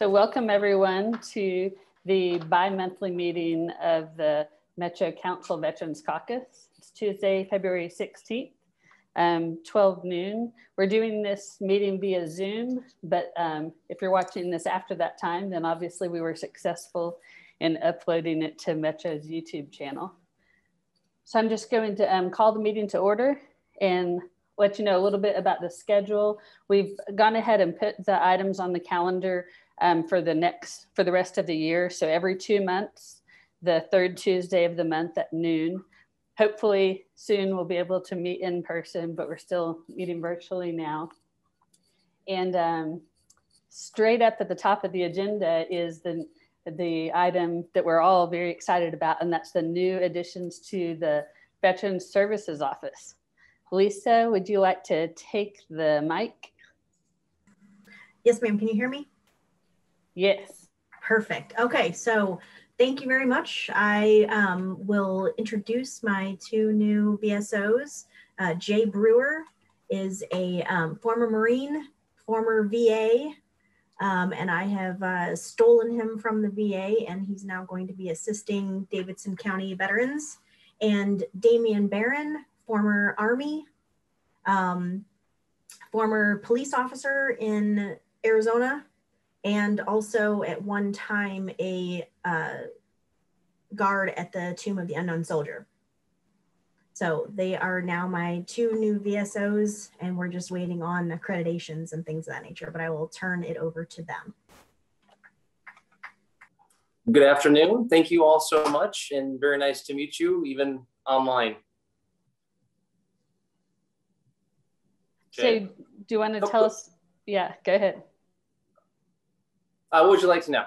So welcome everyone to the bi-monthly meeting of the Metro Council Veterans Caucus. It's Tuesday, February 16th, 12 noon. We're doing this meeting via Zoom, but if you're watching this after that time, then obviously we were successful in uploading it to Metro's YouTube channel. So I'm just going to call the meeting to order and let you know a little bit about the schedule. We've gone ahead and put the items on the calendar for the rest of the year. So every 2 months, the third Tuesday of the month at noon. Hopefully soon we'll be able to meet in person, but we're still meeting virtually now. And straight up at the top of the agenda is the item that we're all very excited about, and that's the new additions to the Veterans Services Office. Lisa, would you like to take the mic? Yes, ma'am. Can you hear me? Yes. Perfect. Okay, so thank you very much. I will introduce my two new VSOs. Jay Brewer is a former Marine, former VA, and I have stolen him from the VA, and he's now going to be assisting Davidson County veterans. And Damian Barron, former Army, former police officer in Arizona, and also at one time a guard at the Tomb of the Unknown Soldier. So they are now my two new VSOs, and we're just waiting on accreditations and things of that nature, but I will turn it over to them. Good afternoon. Thank you all so much, and very nice to meet you, even online. So do you want to tell us? Yeah, go ahead. What would you like to know?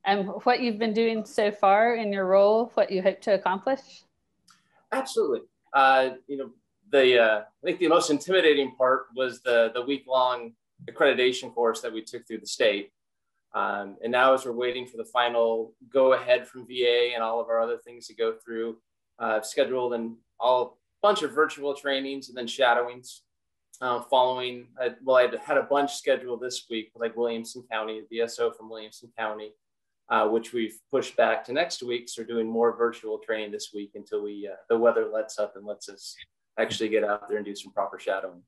And what you've been doing so far in your role, what you hope to accomplish? Absolutely. You know, I think the most intimidating part was the week-long accreditation course that we took through the state. And now as we're waiting for the final go-ahead from VA and all of our other things to go through, scheduled and a bunch of virtual trainings and then shadowings. Following, well, I had a bunch scheduled this week, like Williamson County, the VSO from Williamson County, which we've pushed back to next week. So we're doing more virtual training this week until the weather lets up and lets us actually get out there and do some proper shadowing.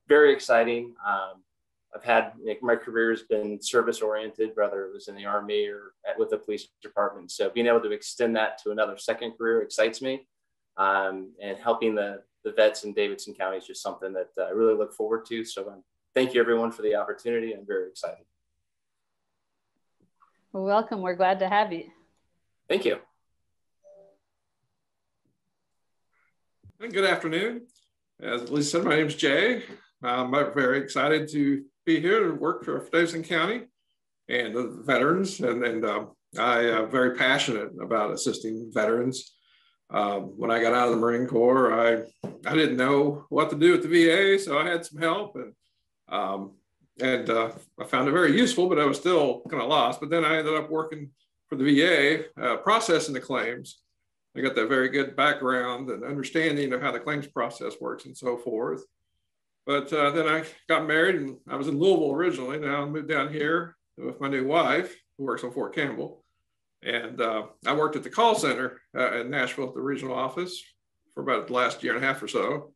Very exciting. I've had, my career has been service oriented, whether it was in the Army or with the police department. So being able to extend that to another second career excites me. And helping the vets in Davidson County is just something that I really look forward to. So thank you everyone for the opportunity. I'm very excited. Well, welcome. We're glad to have you. Thank you. Good afternoon. As Lisa said, my name is Jay. I'm very excited to be here to work for Davidson County and the veterans. And I am very passionate about assisting veterans. When I got out of the Marine Corps, I didn't know what to do at the VA, so I had some help, and I found it very useful, but I was still kind of lost. But then I ended up working for the VA, processing the claims. I got that very good background and understanding of how the claims process works and so forth. But then I got married, and I was in Louisville originally. Now I moved down here with my new wife, who works on Fort Campbell. And I worked at the call center in Nashville at the regional office for about the last year and a half or so.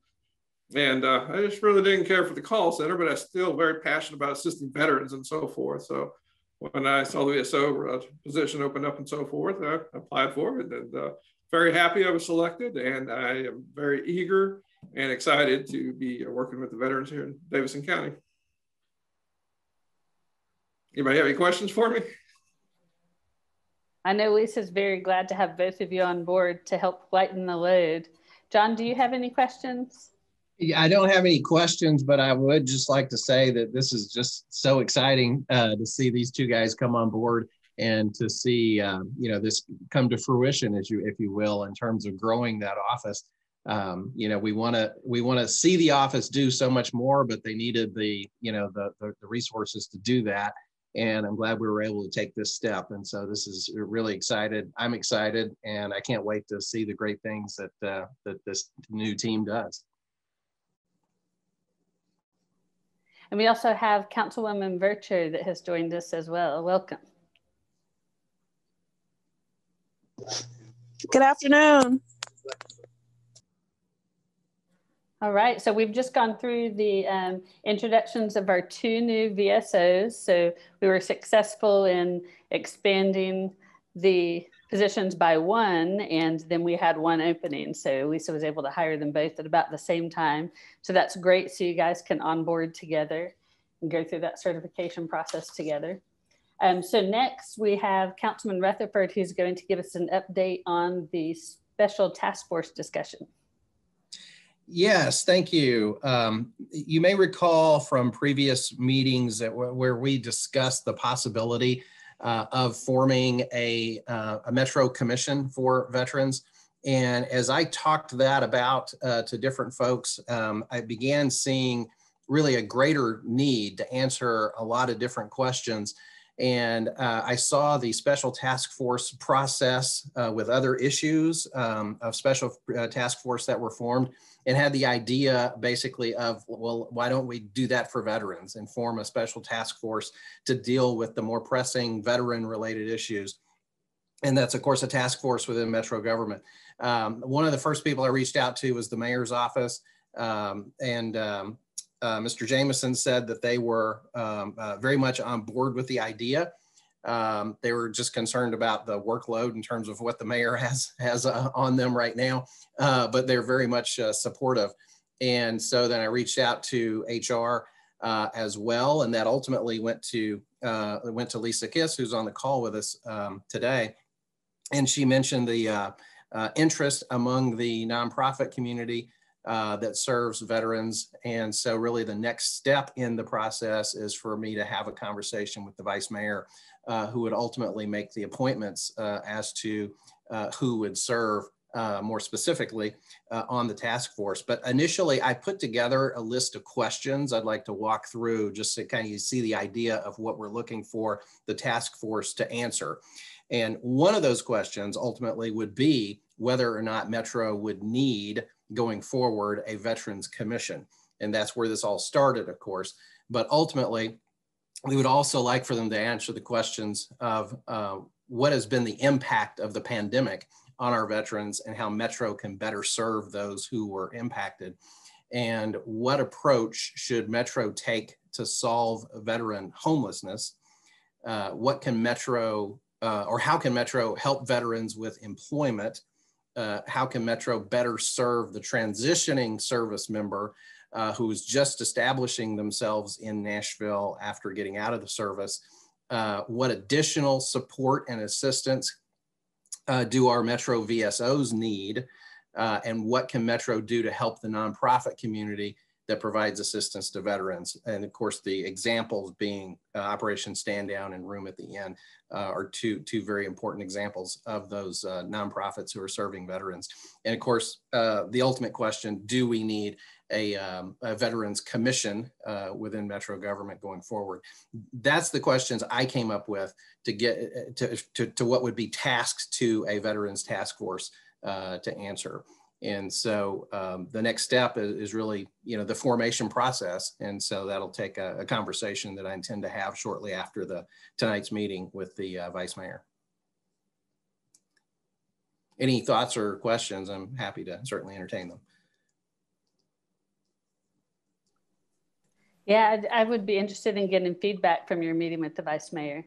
And I just really didn't care for the call center, but I was still very passionate about assisting veterans and so forth. So when I saw the VSO position open up and so forth, I applied for it, and very happy I was selected. And I am very eager and excited to be working with the veterans here in Davidson County. Anybody have any questions for me? I know Lisa's very glad to have both of you on board to help lighten the load. John, do you have any questions? Yeah, I don't have any questions, but I would just like to say that this is just so exciting to see these two guys come on board and to see you know, this come to fruition, if you will, in terms of growing that office. You know, we want to see the office do so much more, but they needed the resources to do that. And I'm glad we were able to take this step. And so this is really excited. I'm excited, and I can't wait to see the great things that this new team does. And we also have Councilwoman Voucher that has joined us as well. Welcome. Good afternoon. All right, so we've just gone through the introductions of our 2 new VSOs. So we were successful in expanding the positions by 1, and then we had 1 opening. So Lisa was able to hire them both at about the same time. So that's great. So you guys can onboard together and go through that certification process together. So next we have Councilman Rutherford, who's going to give us an update on the special task force discussion. Yes, thank you. You may recall from previous meetings where we discussed the possibility of forming a Metro Commission for veterans. And as I talked that about to different folks, I began seeing really a greater need to answer a lot of different questions. And I saw the special task force process with other issues of special task force that were formed, and had the idea basically of, well, why don't we do that for veterans and form a special task force to deal with the more pressing veteran related issues. And that's of course a task force within Metro government. One of the first people I reached out to was the mayor's office, Mr. Jameson said that they were very much on board with the idea. They were just concerned about the workload in terms of what the mayor has on them right now, but they're very much supportive. And so then I reached out to HR as well, and that ultimately went to Lisa Kiss, who's on the call with us today. And she mentioned the interest among the nonprofit community that serves veterans. And so really the next step in the process is for me to have a conversation with the vice mayor, who would ultimately make the appointments as to who would serve more specifically on the task force. But initially I put together a list of questions I'd like to walk through just to kind of see the idea of what we're looking for the task force to answer. And one of those questions ultimately would be whether or not Metro would need going forward a Veterans Commission. And that's where this all started, of course. But ultimately, we would also like for them to answer the questions of what has been the impact of the pandemic on our veterans and how Metro can better serve those who were impacted. And what approach should Metro take to solve veteran homelessness? What can Metro, or how can Metro help veterans with employment? How can Metro better serve the transitioning service member who is just establishing themselves in Nashville after getting out of the service? What additional support and assistance do our Metro VSOs need? And what can Metro do to help the nonprofit community that provides assistance to veterans? And of course, the examples being Operation Stand Down and Room at the Inn are two very important examples of those nonprofits who are serving veterans. And of course, the ultimate question, do we need a Veterans Commission within Metro government going forward? That's the questions I came up with to get to what would be tasked to a Veterans Task Force to answer. And so the next step is really, the formation process. And so that'll take a conversation that I intend to have shortly after tonight's meeting with the Vice Mayor. Any thoughts or questions? I'm happy to certainly entertain them. Yeah, I would be interested in getting feedback from your meeting with the Vice Mayor.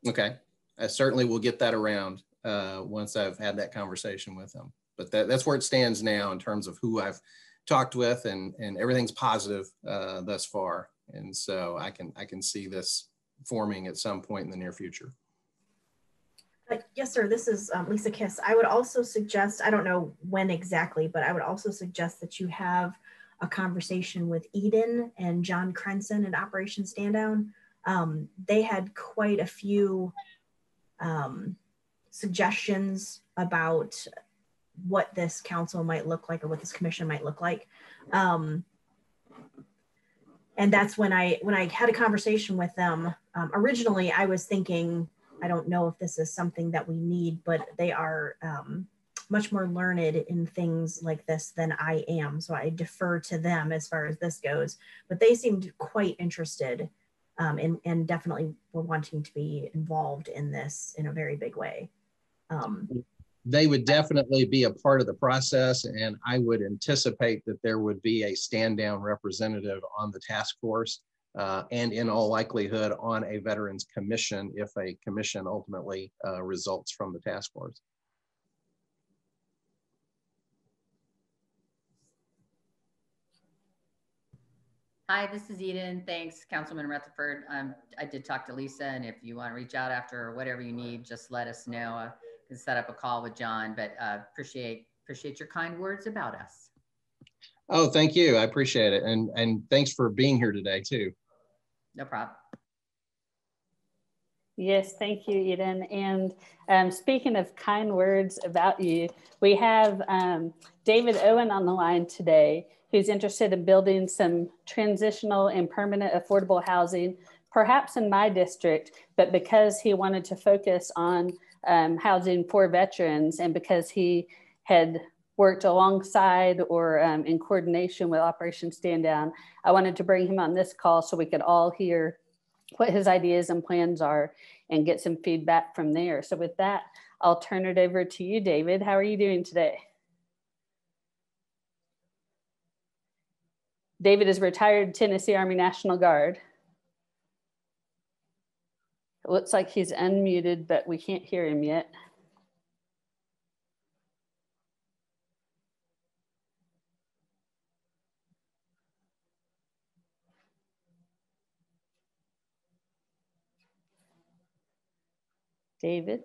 Okay, I certainly will get that around once I've had that conversation with him. But that's where it stands now in terms of who I've talked with, and everything's positive thus far. And so I can see this forming at some point in the near future. Yes, sir. This is Lisa Kiss. I would also suggest, I don't know when exactly, but I would also suggest that you have a conversation with Eden and John Crenson at Operation Stand Down. They had quite a few suggestions about what this council might look like or what this commission might look like. And that's when I had a conversation with them. Originally, I was thinking, I don't know if this is something that we need, but they are much more learned in things like this than I am. So I defer to them as far as this goes, but they seemed quite interested and definitely were wanting to be involved in this in a very big way. They would definitely be a part of the process, and I would anticipate that there would be a stand-down representative on the task force, and in all likelihood on a Veterans Commission if a commission ultimately results from the task force. Hi, this is Eden. Thanks, Councilman Rutherford. I did talk to Lisa, and if you want to reach out after or whatever you need, just let us know. I can set up a call with John, but appreciate your kind words about us. Oh, thank you. I appreciate it. And thanks for being here today too. No problem. Yes, thank you, Eden. And speaking of kind words about you, we have David Owen on the line today, who's interested in building some transitional and permanent affordable housing, perhaps in my district, but because he wanted to focus on housing for veterans, and because he had worked alongside or in coordination with Operation Stand Down, I wanted to bring him on this call so we could all hear what his ideas and plans are and get some feedback from there. So with that, I'll turn it over to you, David. How are you doing today? David is retired Tennessee Army National Guard. It looks like he's unmuted, but we can't hear him yet. David?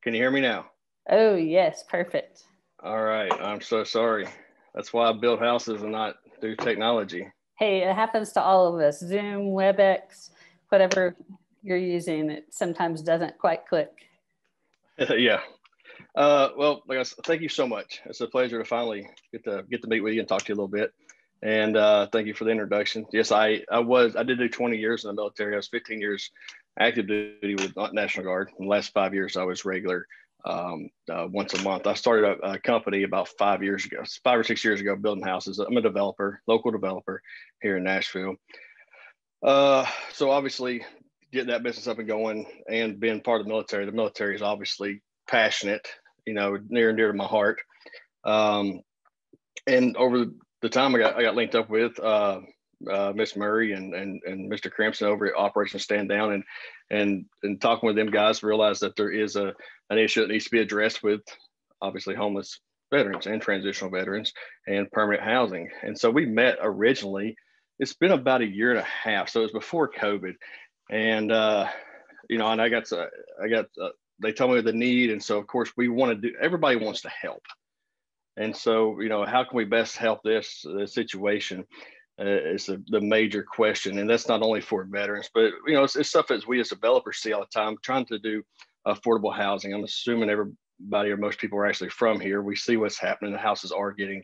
Can you hear me now? Oh, yes, perfect. All right, I'm so sorry. That's why I build houses and not do technology. Hey, it happens to all of us. Zoom, WebEx, whatever you're using, it sometimes doesn't quite click. Yeah. Well, like I said, thank you so much. It's a pleasure to finally get to meet with you and talk to you a little bit. And thank you for the introduction. Yes, I did do 20 years in the military. I was 15 years active duty with National Guard. In the last 5 years, I was regular once a month. I started a company about 5 or 6 years ago, building houses. I'm a developer, local developer here in Nashville. So obviously getting that business up and going and being part of the military is obviously passionate, near and dear to my heart. And over the time I got linked up with Miss Murray and Mr. Crimson over at Operation Stand Down, and talking with them guys, realized that there is an issue that needs to be addressed with obviously homeless veterans and transitional veterans and permanent housing. And so we met originally. It's been about 1.5 years, so it was before COVID, and and they told me the need, and so of course we want to do. Everybody wants to help, and so how can we best help this situation? Is the major question, and that's not only for veterans, but it's stuff as we as developers see all the time, trying to do affordable housing. I'm assuming everybody or most people are actually from here. We see what's happening. The houses are getting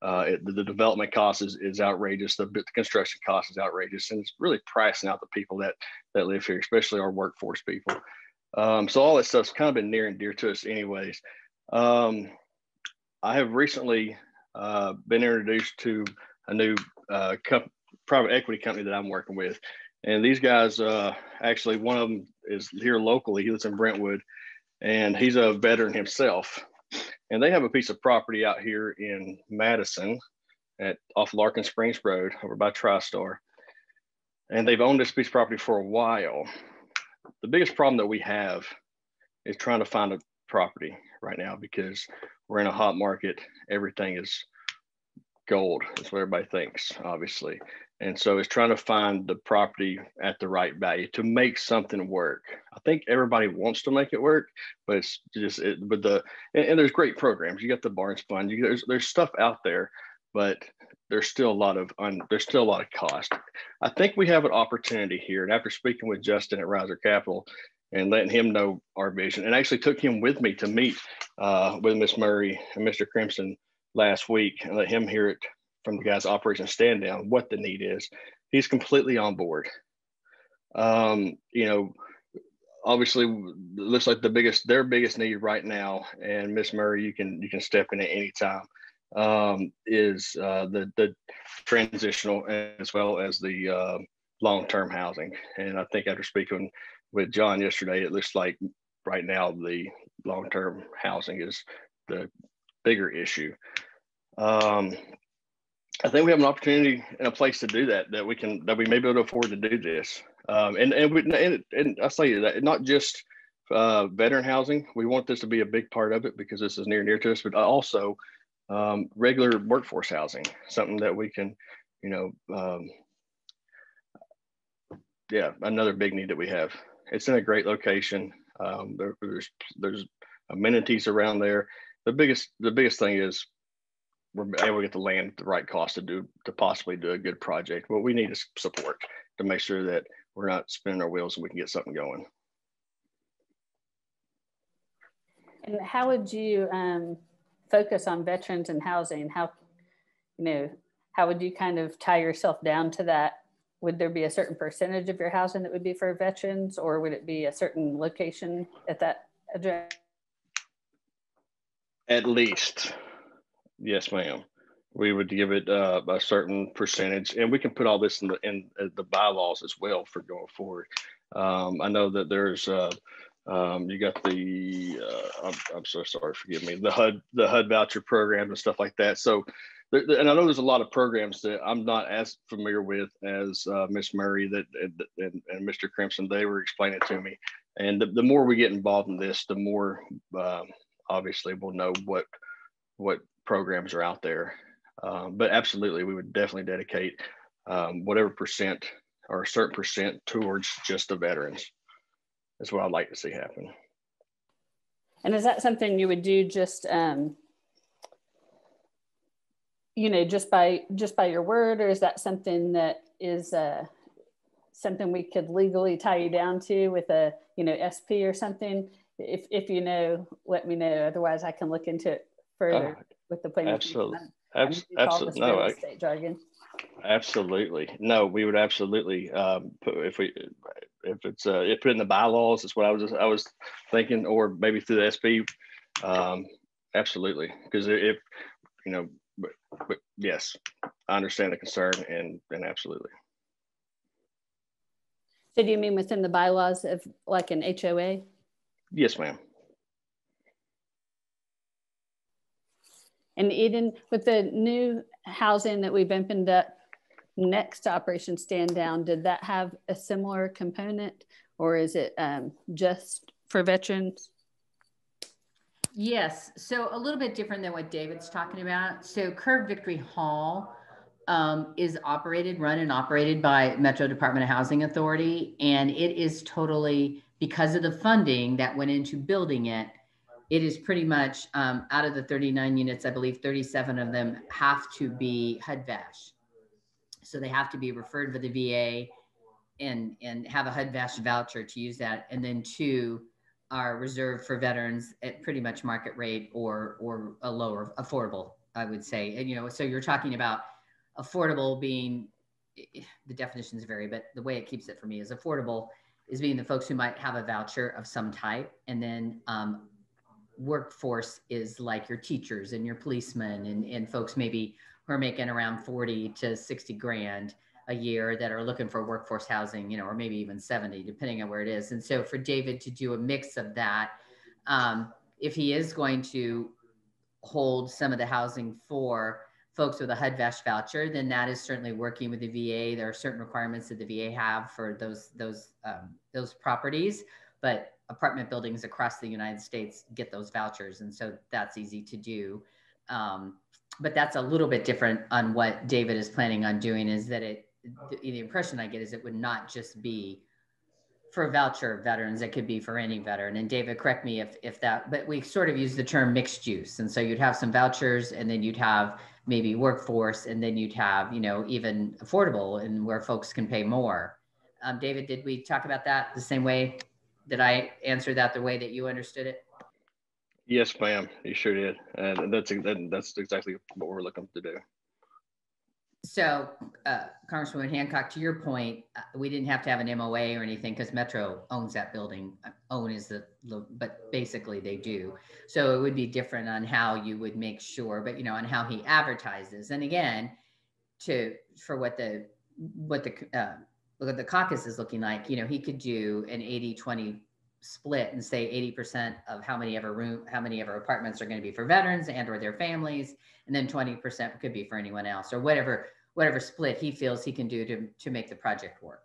the development cost is outrageous. The construction cost is outrageous, and it's really pricing out the people that live here, especially our workforce people. So all that stuff's kind of been near and dear to us, anyways. I have recently been introduced to a new private equity company that I'm working with. And these guys, actually, one of them is here locally. He lives in Brentwood, and he's a veteran himself. And they have a piece of property out here in Madison off Larkin Springs Road over by TriStar. And they've owned this piece of property for a while. The biggest problem that we have is trying to find a property right now, because we're in a hot market. Everything is gold. That's what everybody thinks, obviously. And so it's trying to find the property at the right value to make something work. I think everybody wants to make it work, but it's just, and there's great programs. You got the Barnes Fund. There's stuff out there, but there's still a lot of cost. I think we have an opportunity here. And after speaking with Justin at Riser Capital and letting him know our vision, and actually took him with me to meet with Miss Murray and Mr. Crimson last week, and let him hear it from the guys Operation Stand Down, what the need is. He's completely on board. A obviously it looks like their biggest need right now, and Miss Murray, you can step in at any time, is the transitional as well as the long-term housing. And I think after speaking with John yesterday, it looks like right now the long-term housing is the bigger issue. I think we have an opportunity and a place to do that we may be able to afford to do this. And I say that not just veteran housing. We want this to be a big part of it because this is near to us, but also regular workforce housing, something that we can, yeah, another big need that we have. It's in a great location. There's amenities around there. The biggest thing is we're able to get the land at the right cost to possibly do a good project. What we need is support to make sure that we're not spinning our wheels and we can get something going. And how would you focus on veterans and housing? How would you kind of tie yourself down to that? Would there be a certain percentage of your housing that would be for veterans, or would it be a certain location at that address? At least, yes, ma'am. We would give it a certain percentage, and we can put all this in the bylaws as well for going forward. I know that there's you got the I'm so sorry, forgive me, the HUD Voucher Program and stuff like that. So, and I know there's a lot of programs that I'm not as familiar with as Miss Murray and Mr. Crimson. They were explaining to me, and the more we get involved in this, the more obviously we'll know what programs are out there. But absolutely, we would definitely dedicate whatever percent or a certain percent towards just the veterans. That's what I'd like to see happen. And is that something you would do just, just by your word, or is that something that is something we could legally tie you down to with a, SP or something? If you know, let me know. Otherwise, I can look into it further with the planning. Absolutely. Absolutely. No, real estate jargon. Absolutely. No, we would absolutely if it's put in the bylaws. That's what I was thinking, or maybe through the SP. Absolutely, because if but yes, I understand the concern and absolutely. So do you mean within the bylaws of like an HOA? Yes, ma'am. And Eden, with the new housing that we've opened up next to Operation Stand Down, did that have a similar component, or is it just for veterans? Yes, so a little bit different than what David's talking about. So Curve Victory Hall is run and operated by Metro Department of Housing Authority, and it is totally, because of the funding that went into building it, it is pretty much out of the 39 units, I believe 37 of them have to be HUD Vash. So they have to be referred to the VA and have a HUD Vash voucher to use that. And then 2 are reserved for veterans at pretty much market rate or a lower affordable, I would say. And, so you're talking about affordable being, the definitions vary, but the way it keeps it for me is affordable is being the folks who might have a voucher of some type. And then workforce is like your teachers and your policemen and folks maybe who are making around 40 to 60 grand a year that are looking for workforce housing, or maybe even 70, depending on where it is. And so for David to do a mix of that, if he is going to hold some of the housing for folks with a HUD Vash voucher, then that is certainly working with the VA. There are certain requirements that the VA have for those properties, but apartment buildings across the United States get those vouchers. And so that's easy to do. But that's a little bit different on what David is planning on doing, is that the impression I get is it would not just be for voucher veterans, it could be for any veteran. And David, correct me if that, but we sort of use the term mixed use. And so you'd have some vouchers, and then you'd have maybe workforce, and then you'd have, even affordable, and where folks can pay more. David, did we talk about that the same way? Did I answer that the way that you understood it? Yes, ma'am. You sure did. And that's exactly what we're looking to do. So, Congresswoman Hancock, to your point, we didn't have to have an MOA or anything because Metro owns that building. Own is but basically they do. So it would be different on how you would make sure, but on how he advertises. And again, for what the caucus is looking like, he could do an 80-20 split and say 80% of how many ever apartments are going to be for veterans and or their families, and then 20% could be for anyone else, or whatever split he feels he can do to make the project work.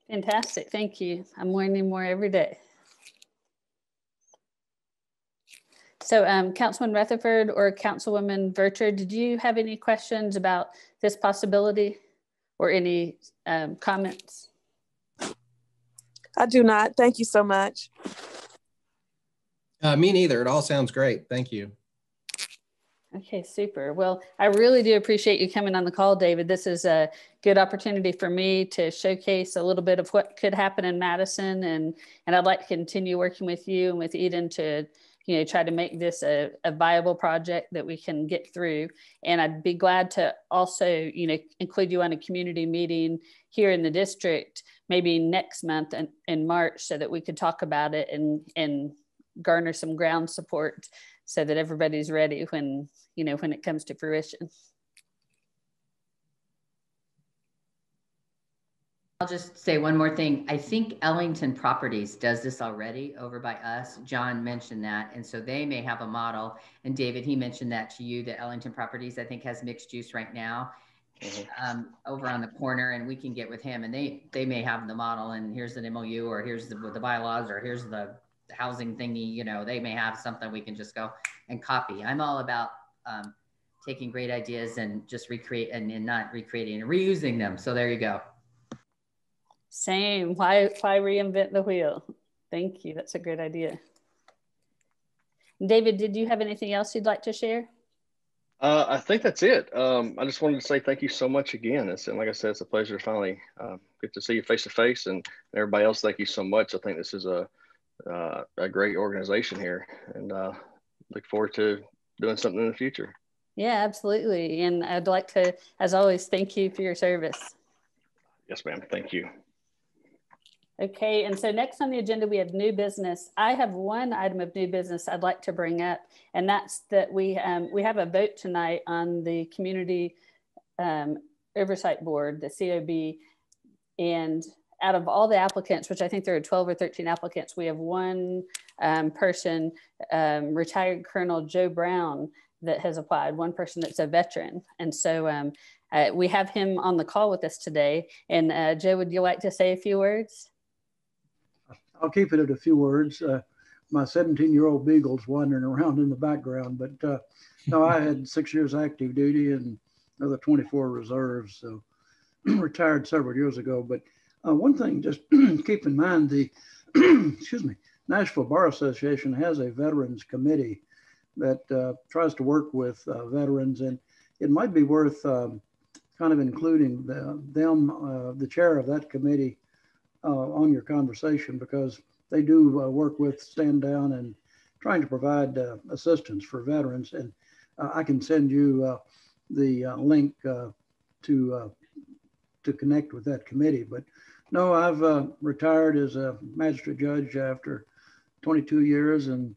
Fantastic, thank you. I'm learning more every day. So Councilman Rutherford or Councilwoman Voucher, did you have any questions about this possibility or any comments? I do not. Thank you so much. Me neither. It all sounds great. Thank you. Okay, super. Well, I really do appreciate you coming on the call, David. This is a good opportunity for me to showcase a little bit of what could happen in Madison, and I'd like to continue working with you and with Eden to try to make this a viable project that we can get through. And I'd be glad to also, include you on a community meeting here in the district, maybe next month in March, so that we could talk about it and garner some ground support so that everybody's ready when it comes to fruition. I'll just say one more thing. I think Ellington Properties does this already over by us. John mentioned that. And so they may have a model. And David, he mentioned that to you, that Ellington Properties, I think, has mixed use right now over on the corner. And we can get with him, and they may have the model, and here's an MOU, or here's the bylaws, or here's the housing thingy. They may have something we can just go and copy. I'm all about taking great ideas and just recreate and not recreating and reusing them. So there you go. Same. Why reinvent the wheel? Thank you. That's a great idea. David, did you have anything else you'd like to share? I think that's it. I just wanted to say thank you so much again. And like I said, it's a pleasure to finally get to see you face to face, and everybody else. Thank you so much. I think this is a great organization here, and look forward to doing something in the future. Yeah, absolutely. And I'd like to, as always, thank you for your service. Yes, ma'am. Thank you. Okay, and so next on the agenda, we have new business. I have one item of new business I'd like to bring up, and that's that we have a vote tonight on the Community Oversight Board, the COB, and out of all the applicants, which I think there are 12 or 13 applicants, we have one person, retired Colonel Joe Brown, that has applied, one person that's a veteran. And so we have him on the call with us today. And Joe, would you like to say a few words? I'll keep it at a few words. My 17-year-old beagle's wandering around in the background, but no, I had 6 years active duty and another 24 reserves, so retired several years ago. But one thing, just keep in mind, the excuse me, Nashville Bar Association has a veterans committee that tries to work with veterans, and it might be worth kind of including the chair of that committee on your conversation, because they do work with Stand Down and trying to provide assistance for veterans. And I can send you the link to connect with that committee. But no, I've retired as a magistrate judge after 22 years and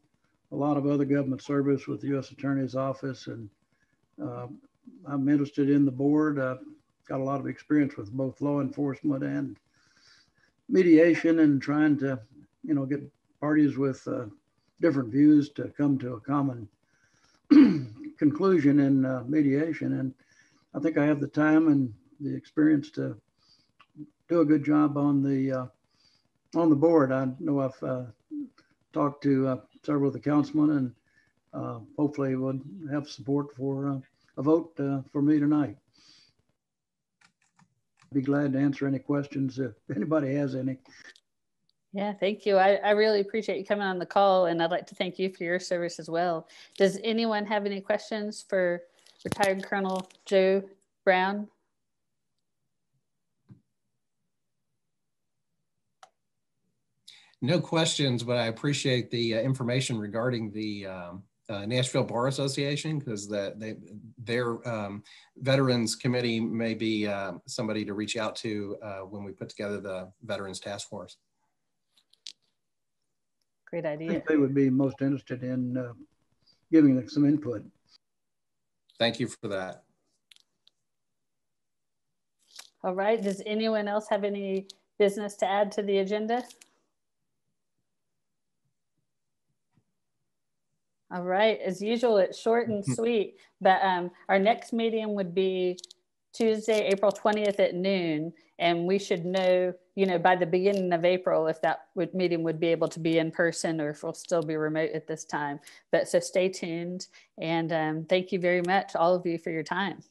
a lot of other government service with the U.S. Attorney's Office. And I'm interested in the board. I've got a lot of experience with both law enforcement and mediation, and trying to, get parties with different views to come to a common conclusion in mediation. And I think I have the time and the experience to do a good job on the board. I know I've talked to several of the councilmen, and hopefully we'll have support for a vote for me tonight. Be glad to answer any questions if anybody has any. Yeah, thank you. I really appreciate you coming on the call, and I'd like to thank you for your service as well. Does anyone have any questions for retired Colonel Joe Brown? No questions, but I appreciate the information regarding the Nashville Bar Association, because their Veterans Committee may be somebody to reach out to when we put together the Veterans Task Force. Great idea. I think they would be most interested in giving them some input. Thank you for that. All right, does anyone else have any business to add to the agenda? All right, as usual, it's short and sweet, but our next meeting would be Tuesday, April 20th at noon. And we should know, by the beginning of April, if that meeting would be able to be in person or if we'll still be remote at this time. But so stay tuned, and thank you very much, all of you, for your time.